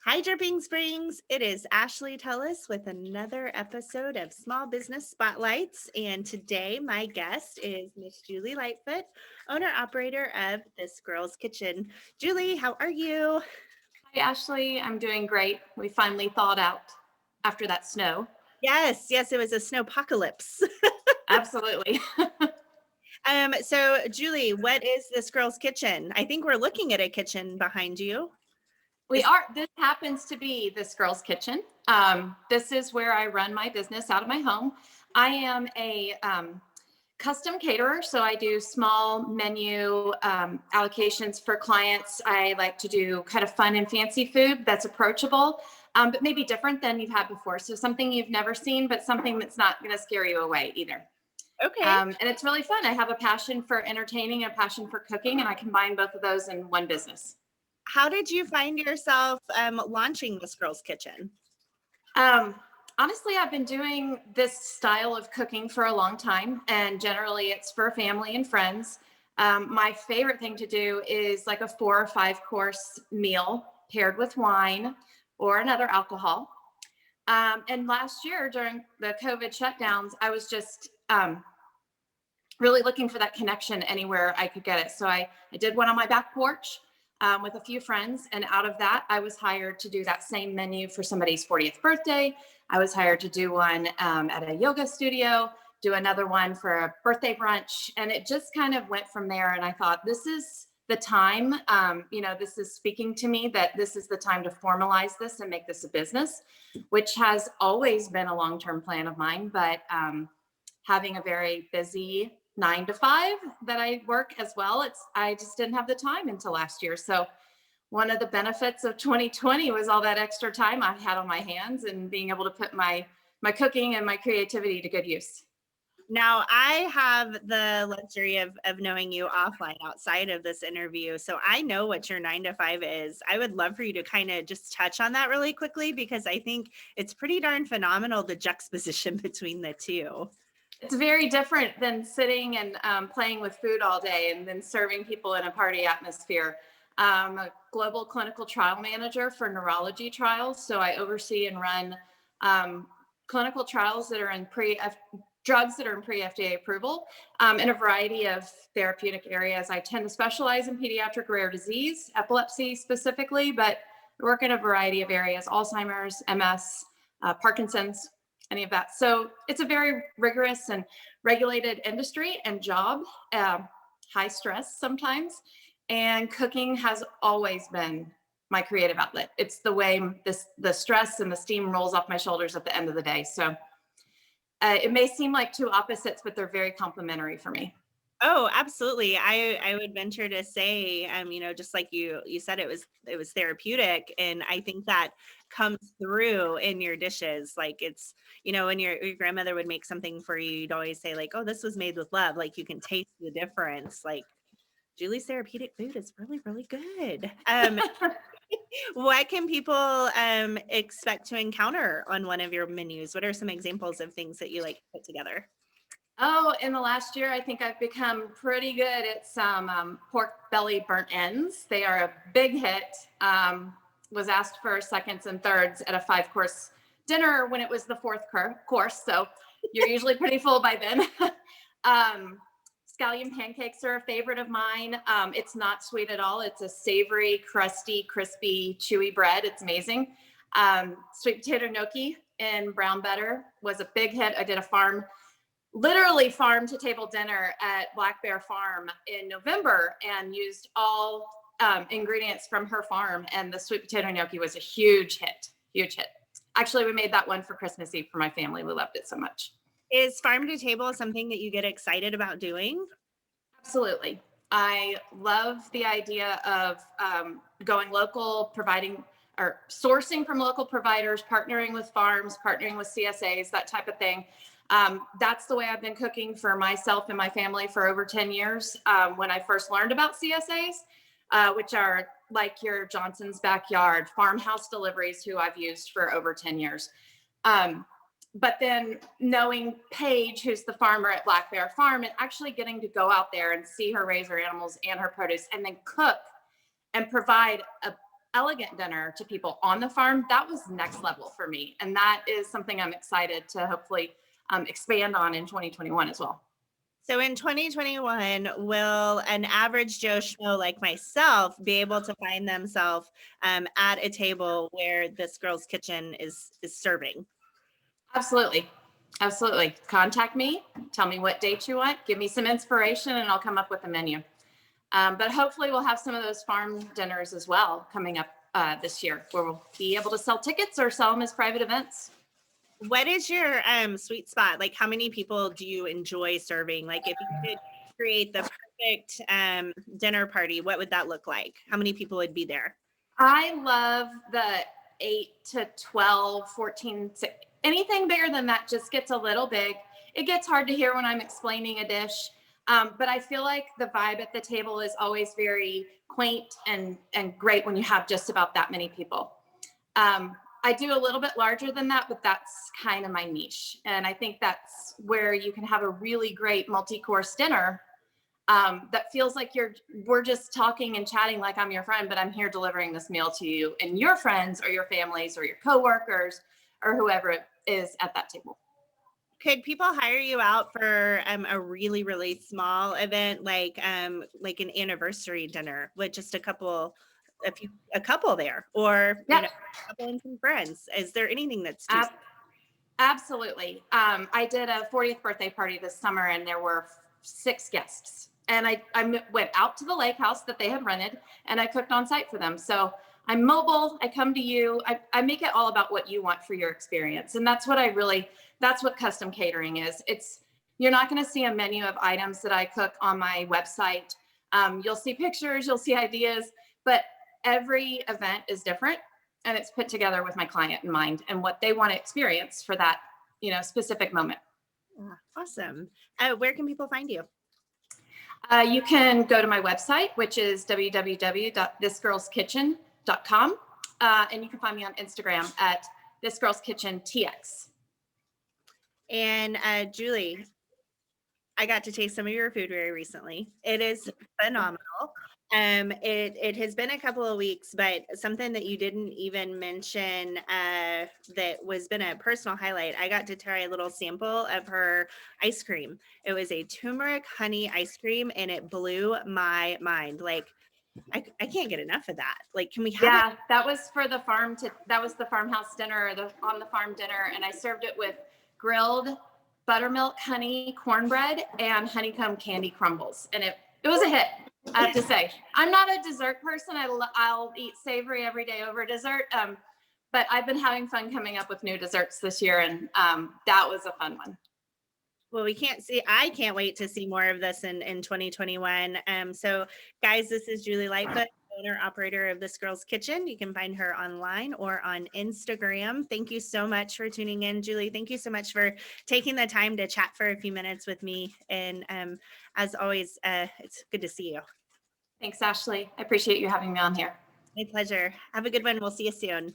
Hi, Dripping Springs. It is Ashley Tullis with another episode of Small Business Spotlights. And today, my guest is Miss Julie Lightfoot, owner operator of This Girl's Kitchen. Julie, how are you? Hi, Ashley. I'm doing great. We finally thawed out after that snow. Yes, it was a snowpocalypse. Absolutely. So, Julie, what is This Girl's Kitchen? I think we're looking at a kitchen behind you. This happens to be This Girl's Kitchen. This is where I run my business out of my home. I am a custom caterer, so I do small menu allocations for clients. I like to do kind of fun and fancy food that's approachable, but maybe different than you've had before. So something you've never seen, but something that's not going to scare you away either. Okay. And it's really fun. I have a passion for entertaining and a passion for cooking, and I combine both of those in one business. How did you find yourself launching This Girl's Kitchen? Honestly, I've been doing this style of cooking for a long time, and generally it's for family and friends. My favorite thing to do is like a 4 or 5 course meal paired with wine or another alcohol. And last year during the COVID shutdowns, I was just really looking for that connection anywhere I could get it. So I did one on my back porch with a few friends. And out of that, I was hired to do that same menu for somebody's 40th birthday. I was hired to do one at a yoga studio, do another one for a birthday brunch. And it just kind of went from there. And I thought, this is the time, this is speaking to me that this is the time to formalize this and make this a business, which has always been a long-term plan of mine. But having a very busy 9 to 5 that I work as well, I just didn't have the time until last year. So one of the benefits of 2020 was all that extra time I had on my hands and being able to put my cooking and my creativity to good use. Now, I have the luxury of knowing you offline outside of this interview. So I know what your 9 to 5 is. I would love for you to kind of just touch on that really quickly, because I think it's pretty darn phenomenal, the juxtaposition between the two. It's very different than sitting and playing with food all day and then serving people in a party atmosphere. I'm a global clinical trial manager for neurology trials. So I oversee and run clinical trials that are in drugs that are in pre-FDA approval in a variety of therapeutic areas. I tend to specialize in pediatric rare disease, epilepsy specifically, but I work in a variety of areas: Alzheimer's, MS, Parkinson's, any of that. So it's a very rigorous and regulated industry and job, high stress sometimes. And cooking has always been my creative outlet. It's the way the stress and the steam rolls off my shoulders at the end of the day. So it may seem like two opposites, but they're very complementary for me. Oh, absolutely. I would venture to say, just like you said, it was therapeutic. And I think that comes through in your dishes. Like it's, when your grandmother would make something for you, you'd always say like, oh, this was made with love. Like you can taste the difference. Like Julie's therapeutic food is really, really good. What can people expect to encounter on one of your menus? What are some examples of things that you like to put together? Oh, in the last year, I think I've become pretty good at some pork belly burnt ends. They are a big hit. Was asked for seconds and thirds at a 5-course dinner when it was the 4th course. So you're usually pretty full by then. Scallion pancakes are a favorite of mine. It's not sweet at all. It's a savory, crusty, crispy, chewy bread. It's amazing. Sweet potato gnocchi in brown butter was a big hit. I did a literally farm to table dinner at Black Bear Farm in November and used all ingredients from her farm. And the sweet potato gnocchi was a huge hit. Actually, we made that one for Christmas Eve for my family. We loved it so much. Is farm to table something that you get excited about doing? Absolutely. I love the idea of going local, providing or sourcing from local providers, partnering with farms, partnering with CSAs, that type of thing. That's the way I've been cooking for myself and my family for over 10 years. When I first learned about CSAs, which are like your Johnson's Backyard, farmhouse deliveries, who I've used for over 10 years. But then knowing Paige, who's the farmer at Black Bear Farm, and actually getting to go out there and see her raise her animals and her produce and then cook and provide elegant dinner to people on the farm, that was next level for me. And that is something I'm excited to hopefully expand on in 2021 as well. So in 2021, will an average Joe Schmo like myself be able to find themselves at a table where this girl's kitchen is serving? Absolutely. Absolutely. Contact me, tell me what date you want, give me some inspiration, and I'll come up with a menu. But hopefully, we'll have some of those farm dinners as well coming up this year, where we'll be able to sell tickets or sell them as private events. What is your sweet spot? Like, how many people do you enjoy serving? Like, if you could create the perfect dinner party, what would that look like? How many people would be there? I love the 8 to 12, 14, anything bigger than that just gets a little big. It gets hard to hear when I'm explaining a dish. But I feel like the vibe at the table is always very quaint and great when you have just about that many people. I do a little bit larger than that, but that's kind of my niche. And I think that's where you can have a really great multi-course dinner that feels like we're just talking and chatting like I'm your friend, but I'm here delivering this meal to you and your friends or your families or your coworkers or whoever is at that table. Could people hire you out for a really, really small event, like an anniversary dinner with just a couple there, or Yeah, a couple and some friends? Is there anything that's too? absolutely. I did a 40th birthday party this summer and there were 6 guests. And I went out to the lake house that they had rented and I cooked on site for them. So I'm mobile. I come to you. I make it all about what you want for your experience. And that's what custom catering is. You're not going to see a menu of items that I cook on my website. You'll see pictures, you'll see ideas, but every event is different and it's put together with my client in mind and what they want to experience for that, specific moment. Awesome. Where can people find you? You can go to my website, which is www.thisgirlskitchen.com. And you can find me on Instagram at thisgirlskitchentx. And Julie, I got to taste some of your food very recently. It is phenomenal. It has been a couple of weeks, but something that you didn't even mention that was been a personal highlight. I got to try a little sample of her ice cream. It was a turmeric honey ice cream, and it blew my mind. Like, I can't get enough of that. Like, can we have it? Yeah, that was for the farm. That was the farmhouse dinner, or the on the farm dinner, and I served it with grilled buttermilk honey cornbread and honeycomb candy crumbles, and it was a hit. I have to say, I'm not a dessert person. I'll eat savory every day over dessert, but I've been having fun coming up with new desserts this year, and that was a fun one. Well, I can't wait to see more of this in 2021. So guys, this is Julie Lightfoot, owner operator of This Girl's Kitchen. You can find her online or on Instagram. Thank you so much for tuning in, Julie. Thank you so much for taking the time to chat for a few minutes with me. And as always, it's good to see you. Thanks, Ashley. I appreciate you having me on here. My pleasure. Have a good one. We'll see you soon.